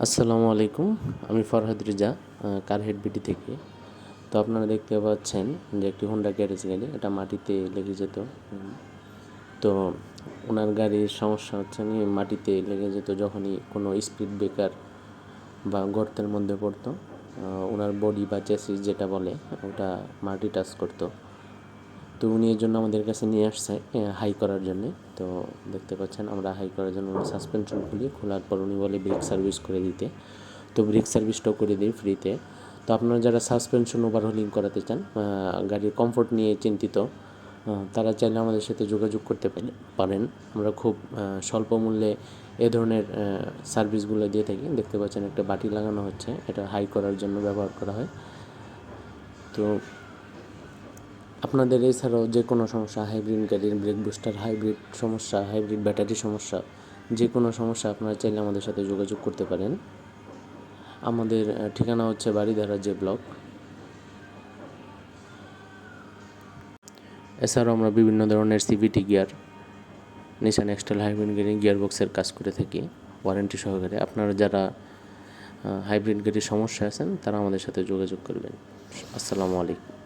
আসসালামু আলাইকুম। আমি ফরহাদ রেজা, কারহেড বিডি থেকে। তো আপনারা দেখতে পাচ্ছেন যে একটি হোন্ডা গ্যারেজ গাড়ি, এটা মাটিতে লেগে যেত। তো ওনার গাড়ির সমস্যা হচ্ছে মাটিতে লেগে যেত যখনই কোনো স্পিড ব্রেকার বা গর্তের মধ্যে পড়তো। ওনার বডি বা চেসিস যেটা বলে ওটা মাটি টাচ করতো। তো উনি এর জন্য আমাদের কাছে নিয়ে আসছে হাই করার জন্যে। তো দেখতে পাচ্ছেন আমরা হাই করার জন্য সাসপেনশন খুলি, খোলার পর উনি বলে ব্রেক সার্ভিস করে দিতে। তো ব্রেক সার্ভিসটাও করে দিই ফ্রিতে। তো আপনারা যারা সাসপেনশন ওভারহোলিং করাতে চান, গাড়ির কমফোর্ট নিয়ে চিন্তিত, তারা চাইলে আমাদের সাথে যোগাযোগ করতে পারেন। আমরা খুব স্বল্প মূল্যে এ ধরনের সার্ভিসগুলো দিয়ে থাকি। দেখতে পাচ্ছেন একটা বাটি লাগানো হচ্ছে, এটা হাই করার জন্য ব্যবহার করা হয়। তো আপনাদের এছাড়াও যে কোনো সমস্যা, হাইব্রিড গাড়ির ব্রেক বুস্টার হাইব্রিড সমস্যা, হাইব্রিড ব্যাটারি সমস্যা, যে কোনো সমস্যা আপনারা চাইলে আমাদের সাথে যোগাযোগ করতে পারেন। আমাদের ঠিকানা হচ্ছে বাড়িধারা যে ব্লক। এছাড়াও আমরা বিভিন্ন ধরনের সিভিটি গিয়ার, নিসান এক্সটেল হাইব্রিড গাড়ি গিয়ার বক্সের কাজ করে থাকি ওয়ারেন্টি সহকারে। আপনারা যারা হাইব্রিড গাড়ির সমস্যা আছেন তারা আমাদের সাথে যোগাযোগ করবেন। আসসালামু আলাইকুম।